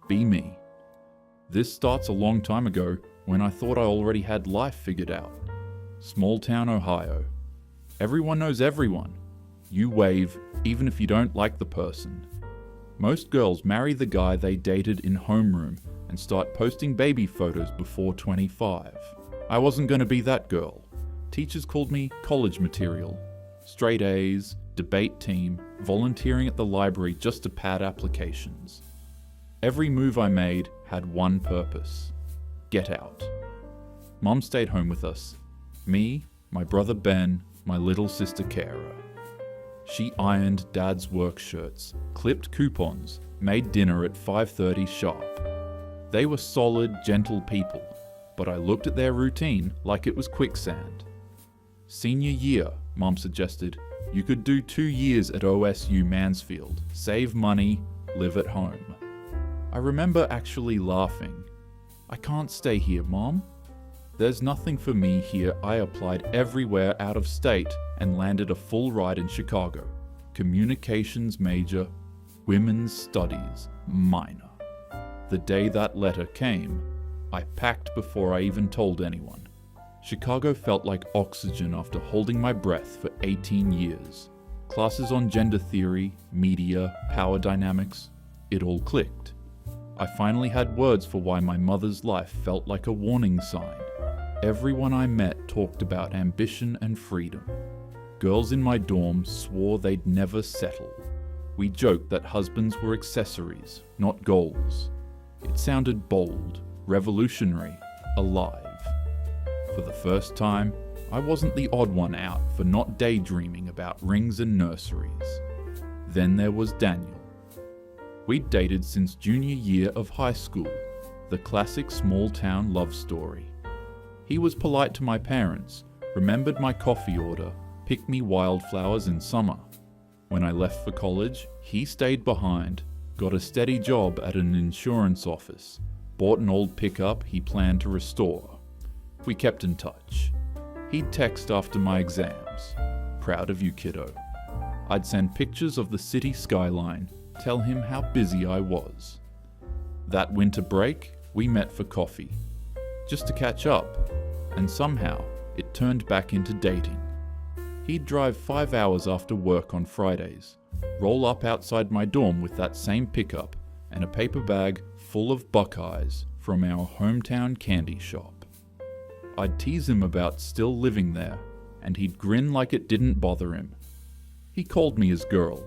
be me. This starts a long time ago when I thought I already had life figured out. Small town Ohio. Everyone knows everyone. You wave even if you don't like the person. Most girls marry the guy they dated in homeroom and start posting baby photos before 25. I wasn't going to be that girl. Teachers called me college material. Straight A's, debate team, volunteering at the library just to pad applications. Every move I made had one purpose: get out. Mom stayed home with us. Me, my brother Ben, my little sister Kara. She ironed Dad's work shirts, clipped coupons, made dinner at 5:30 sharp. They were solid, gentle people, but I looked at their routine like it was quicksand. Senior year, Mom suggested, you could do 2 years at OSU Mansfield, save money, live at home. I remember actually laughing. I can't stay here, Mom. There's nothing for me here. I applied everywhere out of state and landed a full ride in Chicago. Communications major, women's studies minor. The day that letter came, I packed before I even told anyone. Chicago felt like oxygen after holding my breath for 18 years. Classes on gender theory, media, power dynamics, it all clicked. I finally had words for why my mother's life felt like a warning sign. Everyone I met talked about ambition and freedom. Girls in my dorm swore they'd never settle. We joked that husbands were accessories, not goals. It sounded bold, revolutionary, alive. For the first time, I wasn't the odd one out for not daydreaming about rings and nurseries. Then there was Daniel. We'd dated since junior year of high school, the classic small-town love story. He was polite to my parents, remembered my coffee order, picked me wildflowers in summer. When I left for college, he stayed behind, got a steady job at an insurance office, bought an old pickup he planned to restore. We kept in touch. He'd text after my exams. Proud of you, kiddo. I'd send pictures of the city skyline, tell him how busy I was. That winter break, we met for coffee, just to catch up, and somehow it turned back into dating. He'd drive 5 hours after work on Fridays, roll up outside my dorm with that same pickup and a paper bag full of Buckeyes from our hometown candy shop. I'd tease him about still living there, and he'd grin like it didn't bother him. He called me his girl.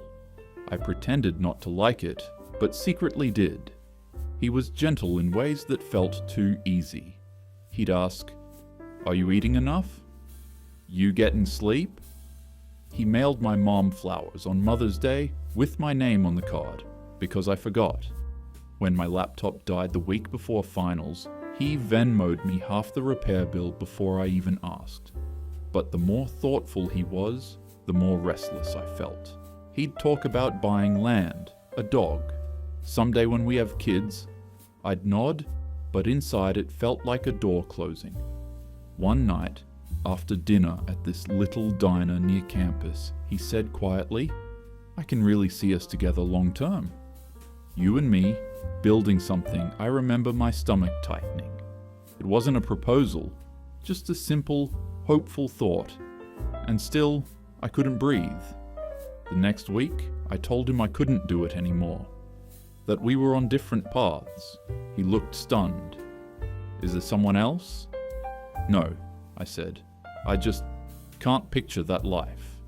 I pretended not to like it, but secretly did. He was gentle in ways that felt too easy. He'd ask, "Are you eating enough? You getting sleep?" He mailed my mom flowers on Mother's Day with my name on the card, because I forgot. When my laptop died the week before finals, he Venmo'd me half the repair bill before I even asked. But the more thoughtful he was, the more restless I felt. He'd talk about buying land, a dog. Someday when we have kids, I'd nod, but inside it felt like a door closing. One night, after dinner at this little diner near campus, he said quietly, "I can really see us together long term. You and me, building something." I remember my stomach tightening. It wasn't a proposal, just a simple, hopeful thought. And still, I couldn't breathe. The next week, I told him I couldn't do it anymore. That we were on different paths. He looked stunned. "Is there someone else?" "No," I said. "I just can't picture that life."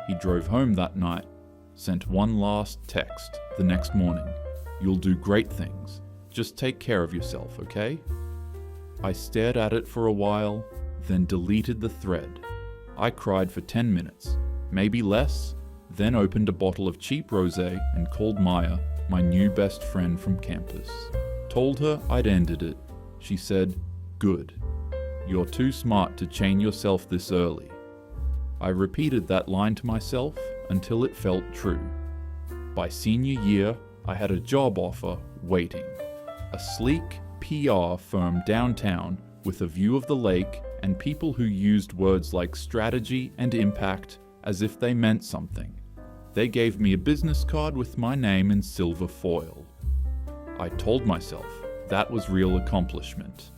He drove home that night, sent one last text the next morning. "You'll do great things. Just take care of yourself, okay?" I stared at it for a while, then deleted the thread. I cried for 10 minutes, maybe less, then opened a bottle of cheap rosé and called Maya, my new best friend from campus. Told her I'd ended it. She said, "Good. You're too smart to chain yourself this early." I repeated that line to myself until it felt true. By senior year, I had a job offer waiting. A sleek PR firm downtown with a view of the lake and people who used words like strategy and impact as if they meant something. They gave me a business card with my name in silver foil. I told myself that was real accomplishment.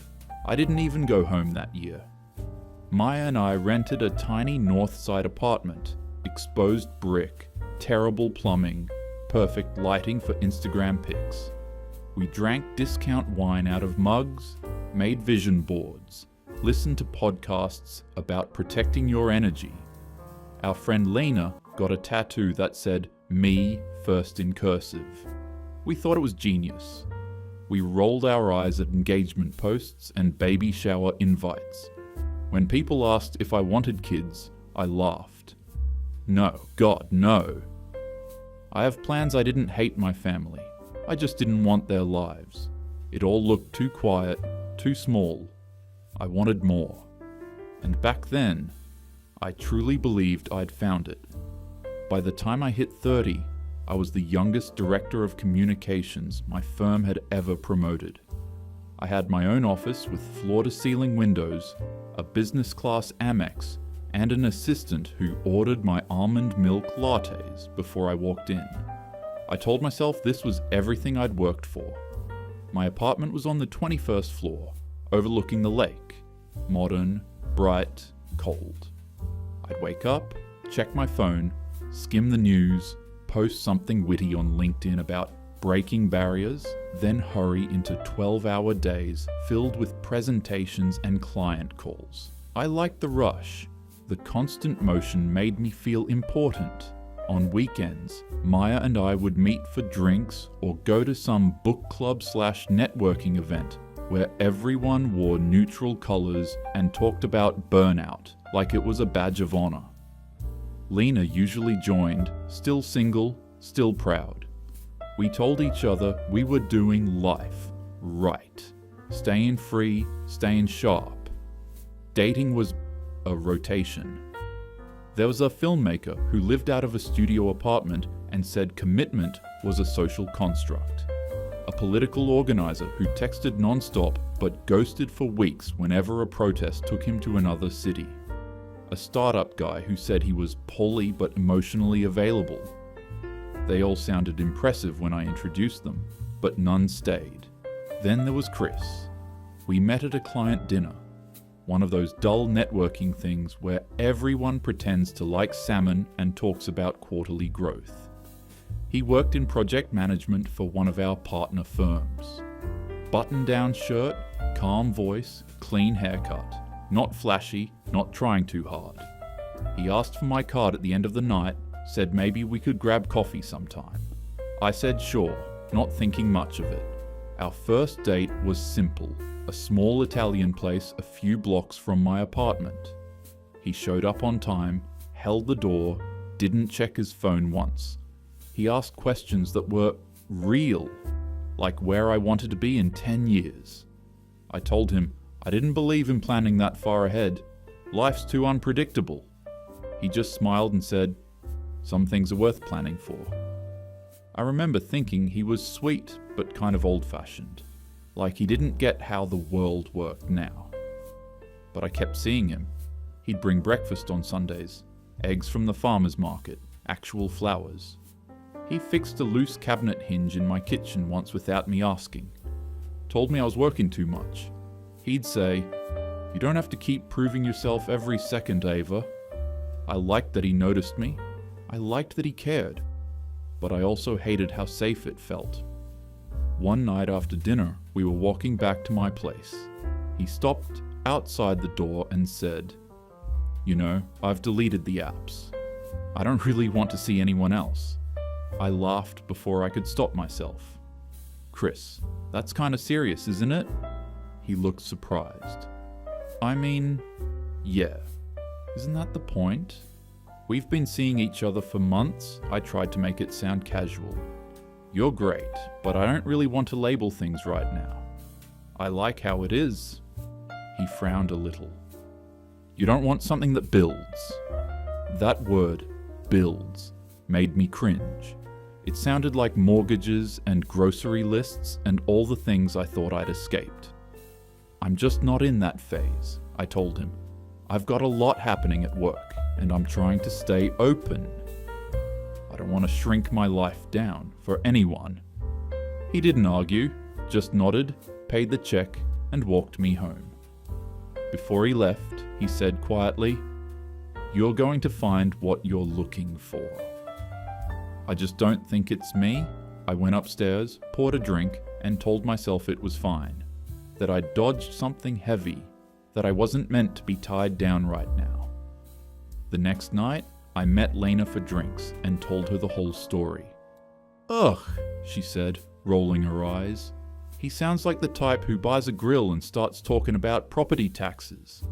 I didn't even go home that year. Maya and I rented a tiny north side apartment, exposed brick, terrible plumbing, perfect lighting for Instagram pics. We drank discount wine out of mugs, made vision boards, listened to podcasts about protecting your energy. Our friend Lena got a tattoo that said, "Me first" in cursive. We thought it was genius. We rolled our eyes at engagement posts and baby shower invites. When people asked if I wanted kids, I laughed. No, God, no. I have plans. I didn't hate my family. I just didn't want their lives. It all looked too quiet, too small. I wanted more. And back then, I truly believed I'd found it. By the time I hit 30, I was the youngest director of communications my firm had ever promoted. I had my own office with floor-to-ceiling windows, a business-class Amex, and an assistant who ordered my almond milk lattes before I walked in. I told myself this was everything I'd worked for. My apartment was on the 21st floor, overlooking the lake. Modern, bright, cold. I'd wake up, check my phone, skim the news, post something witty on LinkedIn about breaking barriers, then hurry into 12-hour days filled with presentations and client calls. I liked the rush. The constant motion made me feel important. On weekends, Maya and I would meet for drinks or go to some book club/networking event where everyone wore neutral colors and talked about burnout like it was a badge of honor. Lena usually joined, still single, still proud. We told each other we were doing life right, staying free, staying sharp. Dating was a rotation. There was a filmmaker who lived out of a studio apartment and said commitment was a social construct. A political organizer who texted non-stop but ghosted for weeks whenever a protest took him to another city. A startup guy who said he was poly but emotionally available. They all sounded impressive when I introduced them, but none stayed. Then there was Chris. We met at a client dinner, one of those dull networking things where everyone pretends to like salmon and talks about quarterly growth. He worked in project management for one of our partner firms. Button-down shirt, calm voice, clean haircut. Not flashy, not trying too hard. He asked for my card at the end of the night, said maybe we could grab coffee sometime. I said sure, not thinking much of it. Our first date was simple, a small Italian place a few blocks from my apartment. He showed up on time, held the door, didn't check his phone once. He asked questions that were real, like where I wanted to be in 10 years. I told him I didn't believe in planning that far ahead. Life's too unpredictable. He just smiled and said, "Some things are worth planning for." I remember thinking he was sweet but kind of old-fashioned, like he didn't get how the world worked now. But I kept seeing him. He'd bring breakfast on Sundays, eggs from the farmer's market, actual flowers. He fixed a loose cabinet hinge in my kitchen once without me asking. Told me I was working too much. He'd say, "You don't have to keep proving yourself every second, Ava." I liked that he noticed me. I liked that he cared. But I also hated how safe it felt. One night after dinner, we were walking back to my place. He stopped outside the door and said, "You know, I've deleted the apps. I don't really want to see anyone else." I laughed before I could stop myself. "Chris, that's kind of serious, isn't it?" He looked surprised. "I mean, yeah. Isn't that the point? We've been seeing each other for months." I tried to make it sound casual. "You're great, but I don't really want to label things right now. I like how it is." He frowned a little. "You don't want something that builds." That word, builds, made me cringe. It sounded like mortgages and grocery lists and all the things I thought I'd escaped. "I'm just not in that phase," I told him. "I've got a lot happening at work, and I'm trying to stay open. I don't want to shrink my life down for anyone." He didn't argue. just nodded, paid the check, and walked me home. Before he left, he said quietly, "You're going to find what you're looking for." I just don't think it's me. I went upstairs, poured a drink, and told myself it was fine, that I'd dodged something heavy, that I wasn't meant to be tied down right now. The next night, I met Lena for drinks and told her the whole story. "Ugh," she said, rolling her eyes. "He sounds like the type who buys a grill and starts talking about property taxes."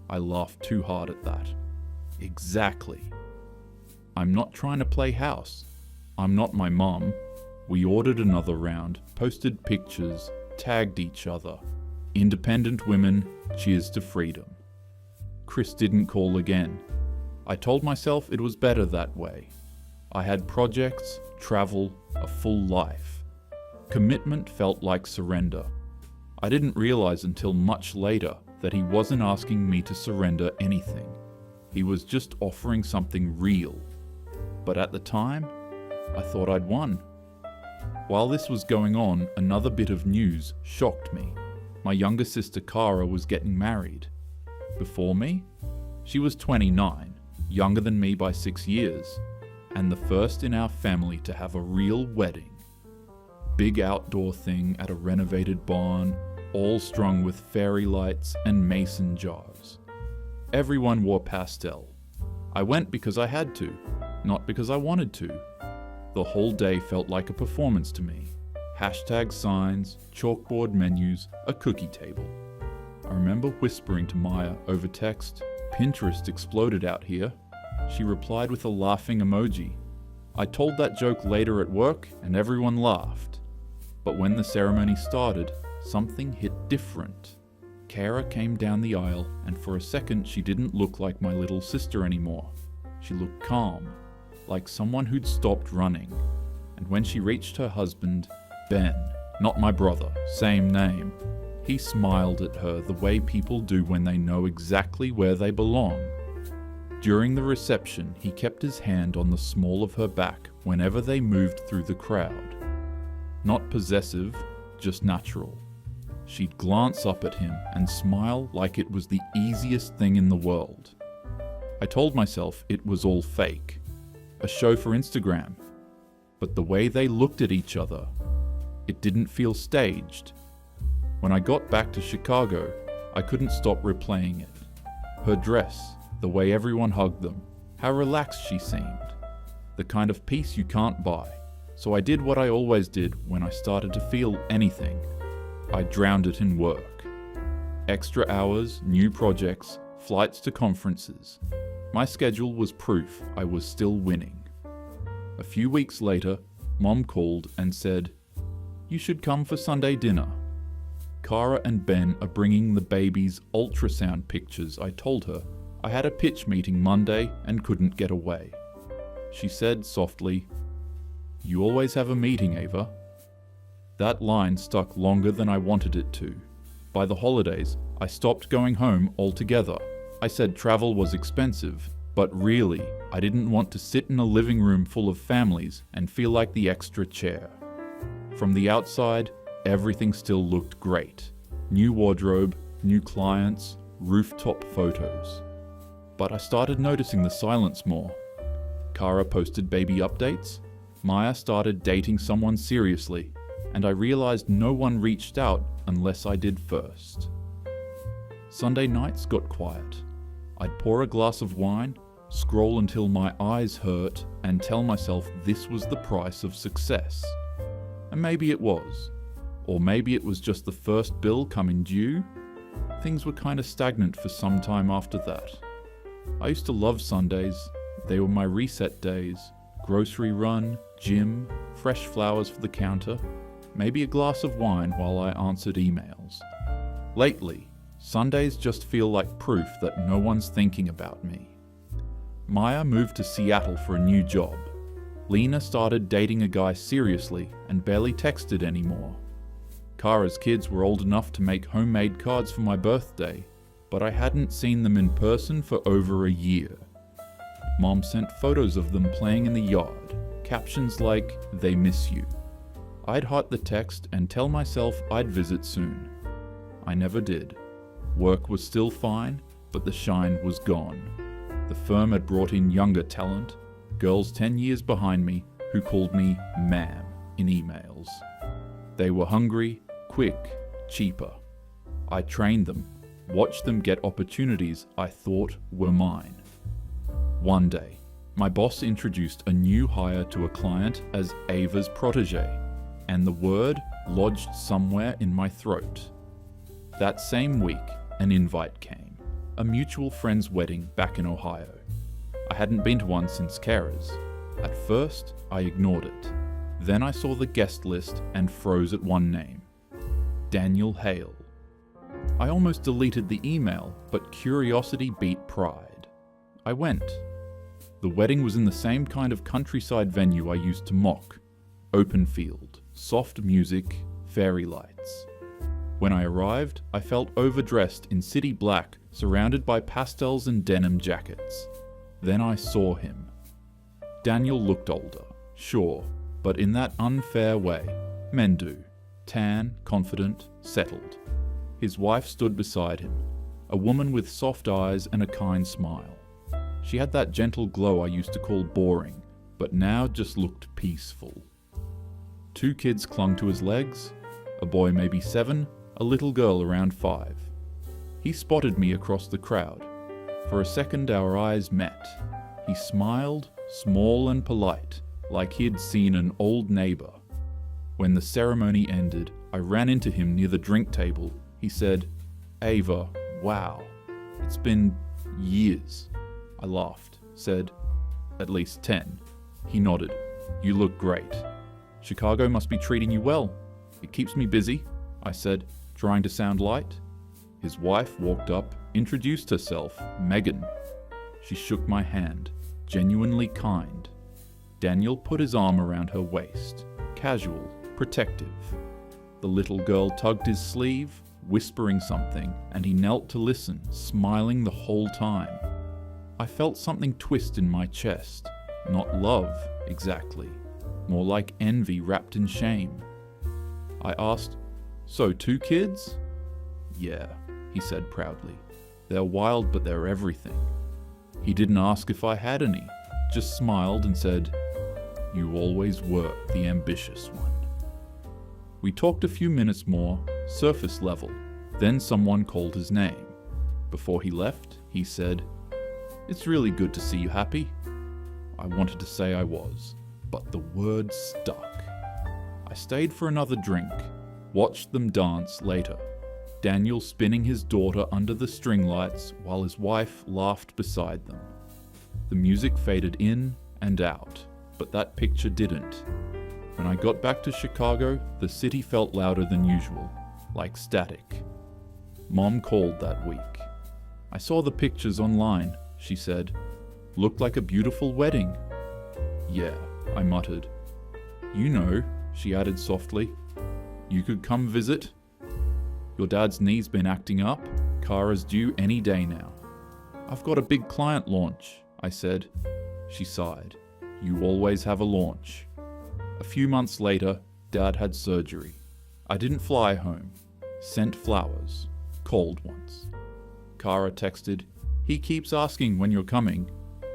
I laughed too hard at that. Exactly. I'm not trying to play house. I'm not my mum. We ordered another round, posted pictures, tagged each other. Independent women, cheers to freedom. Chris didn't call again. I told myself it was better that way. I had projects, travel, a full life. Commitment felt like surrender. I didn't realize until much later that he wasn't asking me to surrender anything. He was just offering something real. But at the time, I thought I'd won. While this was going on, another bit of news shocked me. My younger sister Cara was getting married. Before me? She was 29, younger than me by 6 years, and the first in our family to have a real wedding. Big outdoor thing at a renovated barn, all strung with fairy lights and mason jars. Everyone wore pastel. I went because I had to, not because I wanted to. The whole day felt like a performance to me. Hashtag signs, chalkboard menus, a cookie table. I remember whispering to Maya over text, "Pinterest exploded out here." She replied with a laughing emoji. I told that joke later at work and everyone laughed. But when the ceremony started, something hit different. Cara came down the aisle, and for a second she didn't look like my little sister anymore. She looked calm, like someone who'd stopped running. And when she reached her husband, Ben, not my brother, same name, he smiled at her the way people do when they know exactly where they belong. During the reception, he kept his hand on the small of her back whenever they moved through the crowd. Not possessive, just natural. She'd glance up at him and smile like it was the easiest thing in the world. I told myself it was all fake, a show for Instagram. But the way they looked at each other, it didn't feel staged. When I got back to Chicago, I couldn't stop replaying it. Her dress, the way everyone hugged them, how relaxed she seemed. The kind of peace you can't buy. So I did what I always did when I started to feel anything. I drowned it in work. Extra hours, new projects, flights to conferences. My schedule was proof I was still winning. A few weeks later, Mom called and said, "You should come for Sunday dinner." Cara and Ben are bringing the baby's ultrasound pictures. I told her I had a pitch meeting Monday and couldn't get away. She said softly, "You always have a meeting, Ava." That line stuck longer than I wanted it to. By the holidays, I stopped going home altogether. I said travel was expensive, but really, I didn't want to sit in a living room full of families and feel like the extra chair. From the outside, everything still looked great. New wardrobe, new clients, rooftop photos. But I started noticing the silence more. Cara posted baby updates. Maya started dating someone seriously, and I realized no one reached out unless I did first. Sunday nights got quiet. I'd pour a glass of wine, scroll until my eyes hurt, and tell myself this was the price of success. And maybe it was. Or maybe it was just the first bill coming due. Things were kind of stagnant for some time after that. I used to love Sundays. They were my reset days. Grocery run, gym, fresh flowers for the counter, maybe a glass of wine while I answered emails. Lately, Sundays just feel like proof that no one's thinking about me. Maya moved to Seattle for a new job. Lena started dating a guy seriously and barely texted anymore. Cara's kids were old enough to make homemade cards for my birthday, but I hadn't seen them in person for over a year. Mom sent photos of them playing in the yard, captions like, "They miss you." I'd heart the text and tell myself I'd visit soon. I never did. Work was still fine, but the shine was gone. The firm had brought in younger talent, girls 10 years behind me who called me ma'am in emails. They were hungry, quick, cheaper. I trained them, watched them get opportunities I thought were mine. One day, my boss introduced a new hire to a client as Ava's protege, and the word lodged somewhere in my throat. That same week, an invite came, a mutual friend's wedding back in Ohio. I hadn't been to one since carers. At first, I ignored it. Then I saw the guest list and froze at one name, Daniel Hale. I almost deleted the email, but curiosity beat pride. I went. The wedding was in the same kind of countryside venue I used to mock. Open field, soft music, fairy lights. When I arrived, I felt overdressed in city black, surrounded by pastels and denim jackets. Then I saw him. Daniel looked older, sure, but in that unfair way. Men do. Tan, confident, settled. His wife stood beside him, a woman with soft eyes and a kind smile. She had that gentle glow I used to call boring, but now just looked peaceful. 2 kids clung to his legs, a boy maybe 7, a little girl around 5. He spotted me across the crowd. For a second our eyes met. He smiled, small and polite, like he'd seen an old neighbor. When the ceremony ended, I ran into him near the drink table. He said, "Ava, wow, it's been years." I laughed, said, "At least 10. He nodded. "You look great. Chicago must be treating you well." "It keeps me busy," I said, trying to sound light. His wife walked up, introduced herself, Megan. She shook my hand, genuinely kind. Daniel put his arm around her waist, casual, protective. The little girl tugged his sleeve, whispering something, and he knelt to listen, smiling the whole time. I felt something twist in my chest. Not love, exactly. More like envy wrapped in shame. I asked, "So 2 kids?" "Yeah," he said proudly. "They're wild, but they're everything." He didn't ask if I had any, just smiled and said, "You always were the ambitious one." We talked a few minutes more, surface level. Then someone called his name. Before he left, he said, "It's really good to see you happy." I wanted to say I was, but the word stuck. I stayed for another drink, watched them dance later. Daniel spinning his daughter under the string lights while his wife laughed beside them. The music faded in and out, but that picture didn't. When I got back to Chicago, the city felt louder than usual, like static. Mom called that week. "I saw the pictures online," she said. "Looked like a beautiful wedding." "Yeah," I muttered. "You know," she added softly, "you could come visit. Your dad's knee's been acting up. Kara's due any day now." "I've got a big client launch," I said. She sighed. "You always have a launch." A few months later, Dad had surgery. I didn't fly home. Sent flowers. Called once. Kara texted, "He keeps asking when you're coming."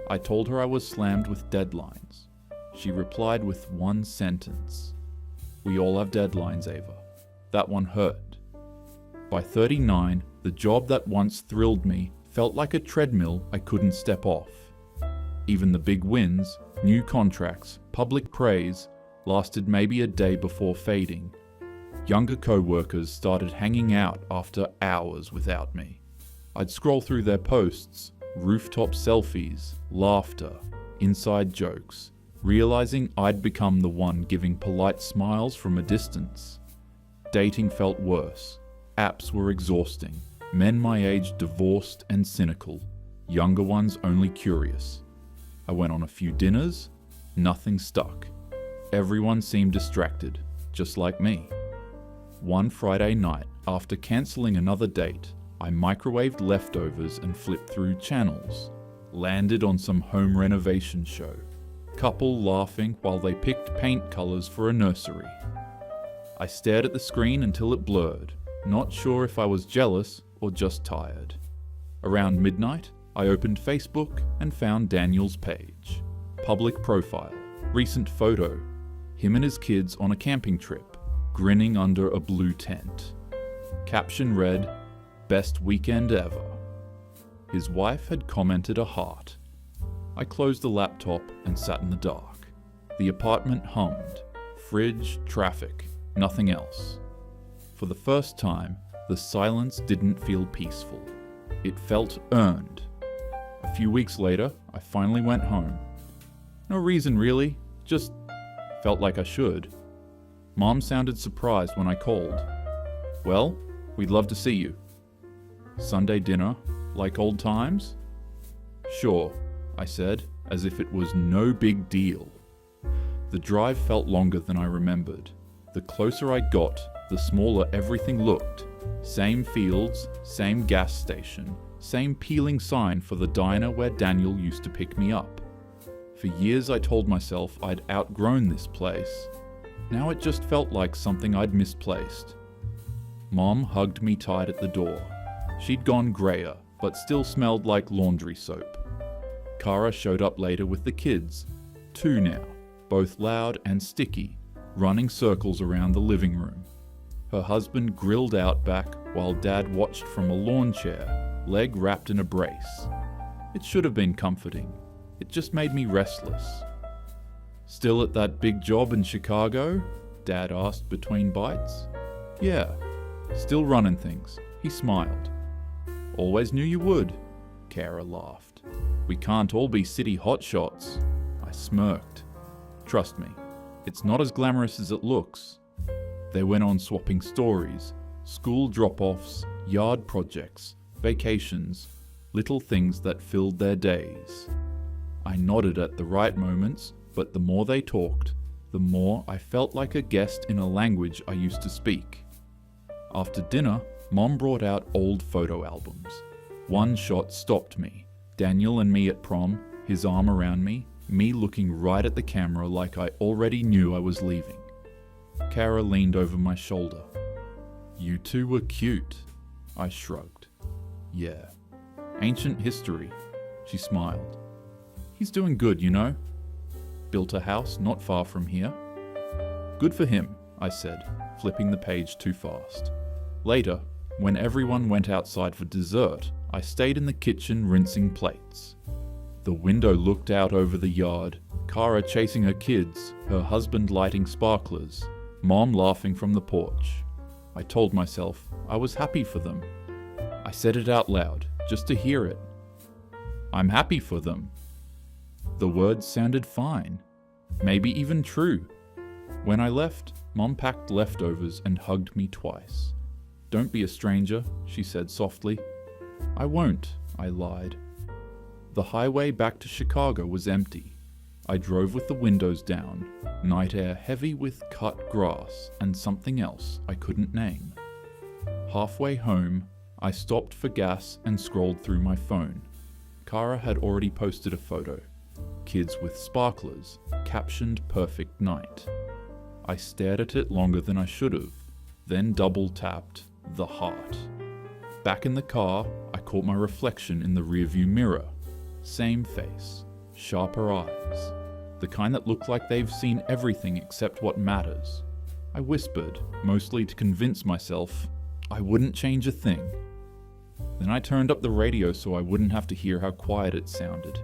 I told her I was slammed with deadlines. She replied with one sentence. "We all have deadlines, Ava." That one hurt. By 39, the job that once thrilled me felt like a treadmill I couldn't step off. Even the big wins, new contracts, public praise, lasted maybe a day before fading. Younger co-workers started hanging out after hours without me. I'd scroll through their posts, rooftop selfies, laughter, inside jokes, realizing I'd become the one giving polite smiles from a distance. Dating felt worse. Apps were exhausting. Men my age divorced and cynical. Younger ones only curious. I went on a few dinners. Nothing stuck. Everyone seemed distracted, just like me. One Friday night, after cancelling another date, I microwaved leftovers and flipped through channels. Landed on some home renovation show. Couple laughing while they picked paint colours for a nursery. I stared at the screen until it blurred, not sure if I was jealous or just tired. Around midnight, I opened Facebook and found Daniel's page. Public profile, recent photo, him and his kids on a camping trip, grinning under a blue tent. Caption read, "Best weekend ever." His wife had commented a heart. I closed the laptop and sat in the dark. The apartment hummed. Fridge, traffic, nothing else. For the first time, the silence didn't feel peaceful. It felt earned. A few weeks later, I finally went home. No reason really, just felt like I should. Mom sounded surprised when I called. "Well, we'd love to see you." "Sunday dinner, like old times?" "Sure," I said, as if it was no big deal. The drive felt longer than I remembered. The closer I got, the smaller everything looked. Same fields, same gas station, same peeling sign for the diner where Daniel used to pick me up. For years I told myself I'd outgrown this place. Now it just felt like something I'd misplaced. Mom hugged me tight at the door. She'd gone grayer, but still smelled like laundry soap. Kara showed up later with the kids. 2 now, both loud and sticky, running circles around the living room. Her husband grilled out back while Dad watched from a lawn chair, leg wrapped in a brace. It should have been comforting. It just made me restless. "Still at that big job in Chicago?" Dad asked between bites. "Yeah, still running things," he smiled. "Always knew you would," Kara laughed. "We can't all be city hotshots." I smirked. "Trust me, it's not as glamorous as it looks." They went on swapping stories, school drop-offs, yard projects, vacations, little things that filled their days. I nodded at the right moments, but the more they talked, the more I felt like a guest in a language I used to speak. After dinner, Mom brought out old photo albums. One shot stopped me. Daniel and me at prom, his arm around me looking right at the camera like I already knew I was leaving. Kara leaned over my shoulder. "You two were cute," I shrugged. "Yeah. Ancient history," she smiled. "He's doing good, you know. Built a house not far from here." "Good for him," I said, flipping the page too fast. Later, when everyone went outside for dessert, I stayed in the kitchen rinsing plates. The window looked out over the yard, Kara chasing her kids, her husband lighting sparklers, Mom laughing from the porch. I told myself I was happy for them. I said it out loud, just to hear it. "I'm happy for them." The words sounded fine, maybe even true. When I left, Mom packed leftovers and hugged me twice. "Don't be a stranger," she said softly. "I won't," I lied. The highway back to Chicago was empty. I drove with the windows down, night air heavy with cut grass and something else I couldn't name. Halfway home, I stopped for gas and scrolled through my phone. Kara had already posted a photo. Kids with sparklers, captioned "Perfect Night." I stared at it longer than I should have, then double-tapped the heart. Back in the car, I caught my reflection in the rearview mirror. Same face, sharper eyes, the kind that look like they've seen everything except what matters. I whispered, mostly to convince myself I wouldn't change a thing. Then I turned up the radio so I wouldn't have to hear how quiet it sounded.